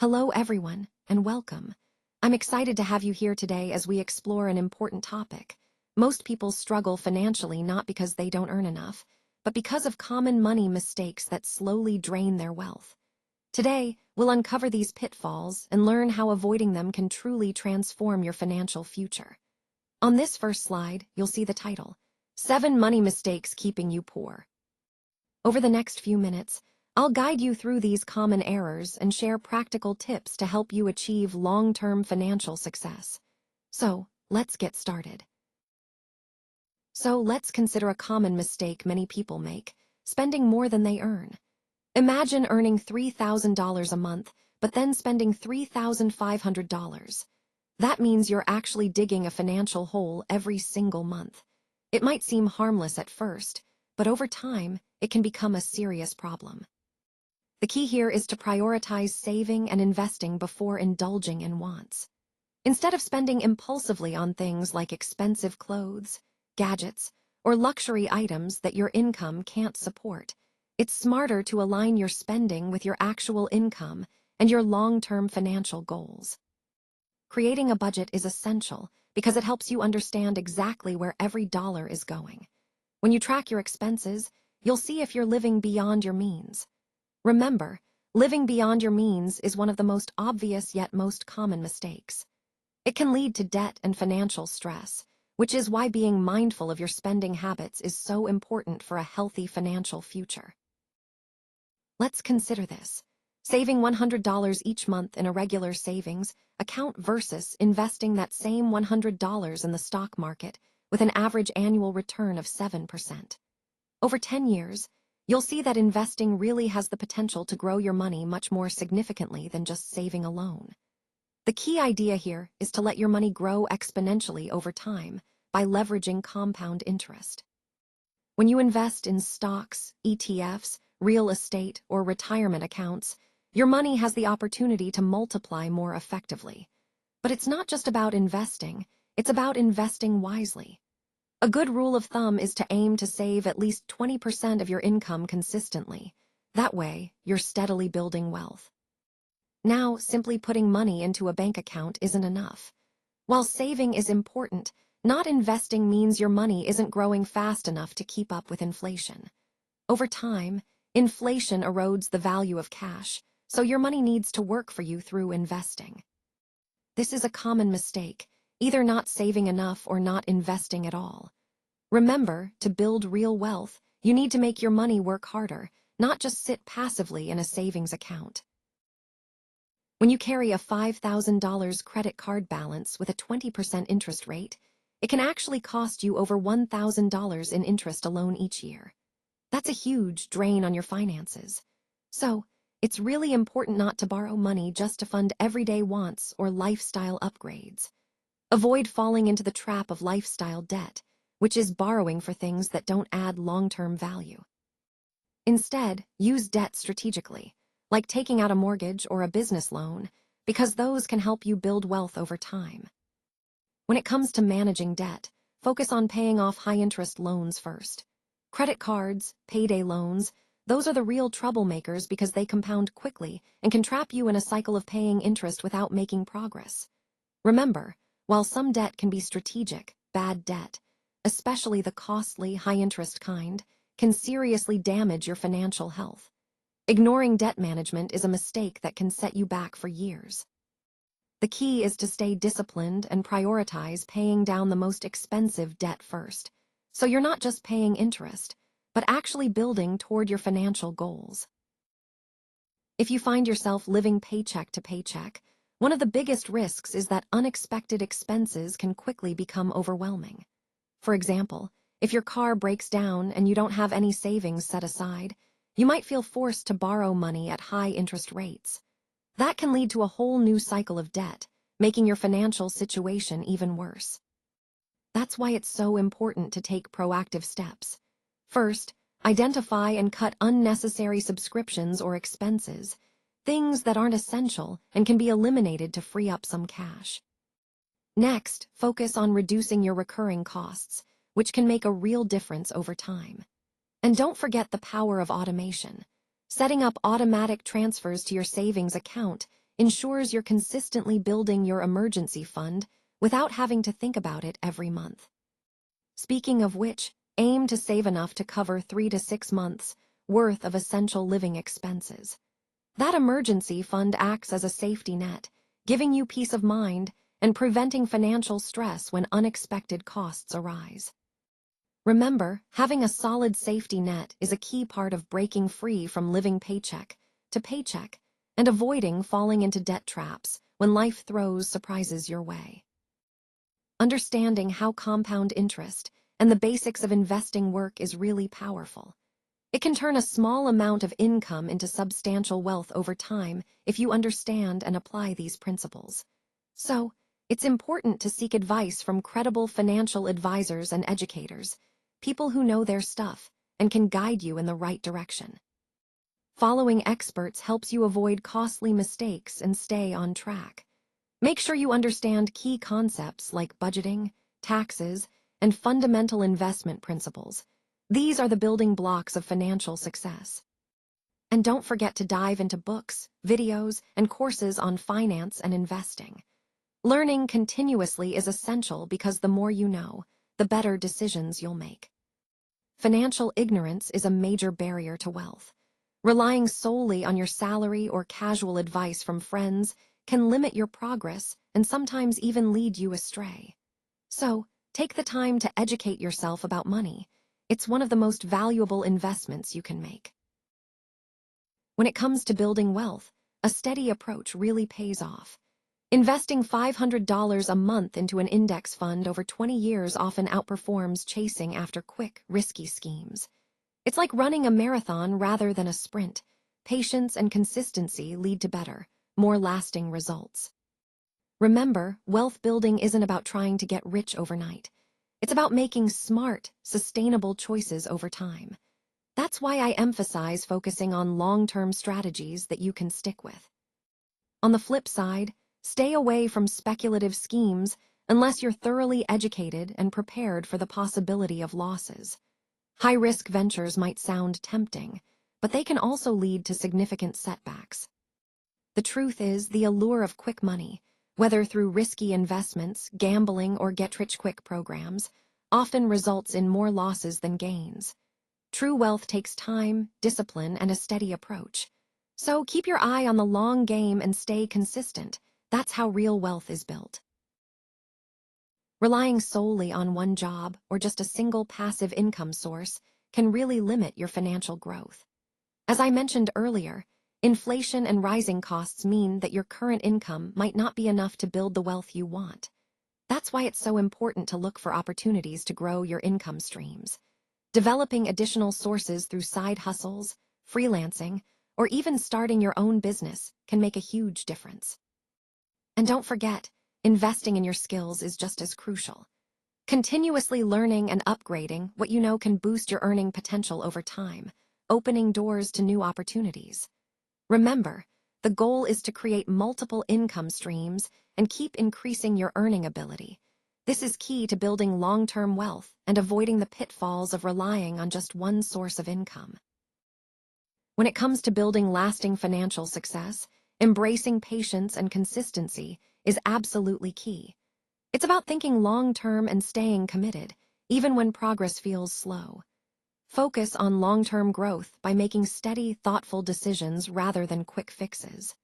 Hello everyone, and welcome. I'm excited to have you here today as we explore an important topic. Most people struggle financially not because they don't earn enough, but because of common money mistakes that slowly drain their wealth. Today, we'll uncover these pitfalls and learn how avoiding them can truly transform your financial future. On this first slide, you'll see the title, 7 Money Mistakes Keeping You Poor. Over the next few minutes, I'll guide you through these common errors and share practical tips to help you achieve long-term financial success. So, let's get started. Let's consider a common mistake many people make, spending more than they earn. Imagine earning $3,000 a month, but then spending $3,500. That means you're actually digging a financial hole every single month. It might seem harmless at first, but over time, it can become a serious problem. The key here is to prioritize saving and investing before indulging in wants. Instead of spending impulsively on things like expensive clothes, gadgets, or luxury items that your income can't support, it's smarter to align your spending with your actual income and your long-term financial goals. Creating a budget is essential because it helps you understand exactly where every dollar is going. When you track your expenses, you'll see if you're living beyond your means. Remember, living beyond your means is one of the most obvious yet most common mistakes. It can lead to debt and financial stress, which is why being mindful of your spending habits is so important for a healthy financial future. Let's consider this. Saving $100 each month in a regular savings account versus investing that same $100 in the stock market with an average annual return of 7%. Over 10 years, you'll see that investing really has the potential to grow your money much more significantly than just saving alone. The key idea here is to let your money grow exponentially over time by leveraging compound interest. When you invest in stocks, ETFs, real estate, or retirement accounts, your money has the opportunity to multiply more effectively. But it's not just about investing, it's about investing wisely. A good rule of thumb is to aim to save at least 20% of your income consistently. That way, you're steadily building wealth. Now, simply putting money into a bank account isn't enough. While saving is important, not investing means your money isn't growing fast enough to keep up with inflation. Over time, inflation erodes the value of cash, so your money needs to work for you through investing. This is a common mistake, either not saving enough or not investing at all. Remember, to build real wealth, you need to make your money work harder, not just sit passively in a savings account. When you carry a $5,000 credit card balance with a 20% interest rate, it can actually cost you over $1,000 in interest alone each year. That's a huge drain on your finances. So, it's really important not to borrow money just to fund everyday wants or lifestyle upgrades. Avoid falling into the trap of lifestyle debt, which is borrowing for things that don't add long-term value. Instead, use debt strategically, like taking out a mortgage or a business loan, because those can help you build wealth over time. When it comes to managing debt, focus on paying off high-interest loans first. Credit cards, payday loans, those are the real troublemakers because they compound quickly and can trap you in a cycle of paying interest without making progress. Remember, while some debt can be strategic, bad debt, especially the costly, high-interest kind, can seriously damage your financial health. Ignoring debt management is a mistake that can set you back for years. The key is to stay disciplined and prioritize paying down the most expensive debt first, so you're not just paying interest, but actually building toward your financial goals. If you find yourself living paycheck to paycheck, one of the biggest risks is that unexpected expenses can quickly become overwhelming. For example, if your car breaks down and you don't have any savings set aside, you might feel forced to borrow money at high interest rates. That can lead to a whole new cycle of debt, making your financial situation even worse. That's why it's so important to take proactive steps. First, identify and cut unnecessary subscriptions or expenses, things that aren't essential and can be eliminated to free up some cash. Next, focus on reducing your recurring costs, which can make a real difference over time. And don't forget the power of automation. Setting up automatic transfers to your savings account ensures you're consistently building your emergency fund without having to think about it every month. Speaking of which, aim to save enough to cover 3 to 6 months worth of essential living expenses. That emergency fund acts as a safety net, giving you peace of mind and preventing financial stress when unexpected costs arise. Remember, having a solid safety net is a key part of breaking free from living paycheck to paycheck and avoiding falling into debt traps when life throws surprises your way. Understanding how compound interest and the basics of investing work is really powerful. It can turn a small amount of income into substantial wealth over time if you understand and apply these principles. So, it's important to seek advice from credible financial advisors and educators, people who know their stuff and can guide you in the right direction. Following experts helps you avoid costly mistakes and stay on track. Make sure you understand key concepts like budgeting, taxes, and fundamental investment principles. These are the building blocks of financial success. And don't forget to dive into books, videos, and courses on finance and investing. Learning continuously is essential because the more you know, the better decisions you'll make. Financial ignorance is a major barrier to wealth. Relying solely on your salary or casual advice from friends can limit your progress and sometimes even lead you astray. So, take the time to educate yourself about money. It's one of the most valuable investments you can make. When it comes to building wealth, a steady approach really pays off. Investing $500 a month into an index fund over 20 years often outperforms chasing after quick, risky schemes. It's like running a marathon rather than a sprint. Patience and consistency lead to better, more lasting results. Remember, wealth building isn't about trying to get rich overnight. It's about making smart, sustainable choices over time. That's why I emphasize focusing on long-term strategies that you can stick with. On the flip side, stay away from speculative schemes unless you're thoroughly educated and prepared for the possibility of losses. High-risk ventures might sound tempting, but they can also lead to significant setbacks. The truth is, the allure of quick money, whether through risky investments, gambling, or get-rich-quick programs, often results in more losses than gains. True wealth takes time, discipline, and a steady approach. So keep your eye on the long game and stay consistent. That's how real wealth is built. Relying solely on one job or just a single passive income source can really limit your financial growth. As I mentioned earlier, inflation and rising costs mean that your current income might not be enough to build the wealth you want. That's why it's so important to look for opportunities to grow your income streams. Developing additional sources through side hustles, freelancing, or even starting your own business can make a huge difference. And don't forget, investing in your skills is just as crucial. Continuously learning and upgrading what you know can boost your earning potential over time, opening doors to new opportunities. Remember, the goal is to create multiple income streams and keep increasing your earning ability. This is key to building long-term wealth and avoiding the pitfalls of relying on just one source of income. When it comes to building lasting financial success, embracing patience and consistency is absolutely key. It's about thinking long-term and staying committed, even when progress feels slow. Focus on long-term growth by making steady, thoughtful decisions rather than quick fixes.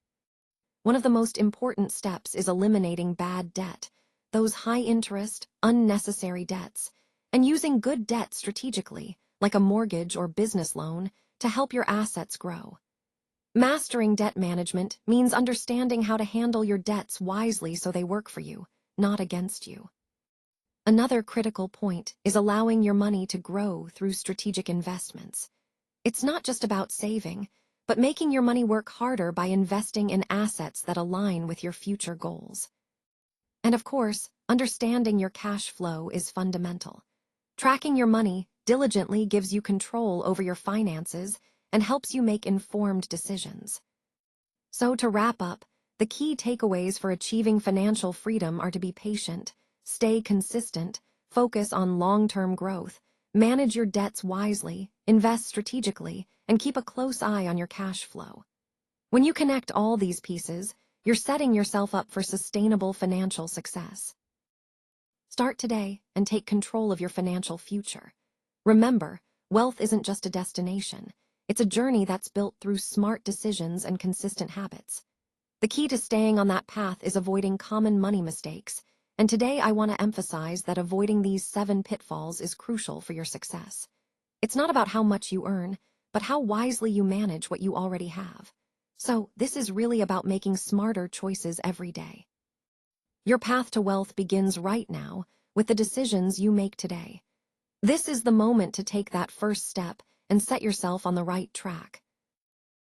One of the most important steps is eliminating bad debt, those high-interest, unnecessary debts, and using good debt strategically, like a mortgage or business loan, to help your assets grow. Mastering debt management means understanding how to handle your debts wisely so they work for you, not against you. Another critical point is allowing your money to grow through strategic investments. It's not just about saving, but making your money work harder by investing in assets that align with your future goals. And of course, understanding your cash flow is fundamental. Tracking your money diligently gives you control over your finances and helps you make informed decisions. So to wrap up, the key takeaways for achieving financial freedom are to be patient, stay consistent, focus on long-term growth, manage your debts wisely, invest strategically, and keep a close eye on your cash flow. When you connect all these pieces, You're setting yourself up for sustainable financial success. Start today and take control of your financial future. Remember, wealth isn't just a destination. It's a journey that's built through smart decisions and consistent habits. The key to staying on that path is avoiding common money mistakes. And today I want to emphasize that avoiding these 7 pitfalls is crucial for your success. It's not about how much you earn, but how wisely you manage what you already have. So, this is really about making smarter choices every day. Your path to wealth begins right now with the decisions you make today. This is the moment to take that first step and set yourself on the right track.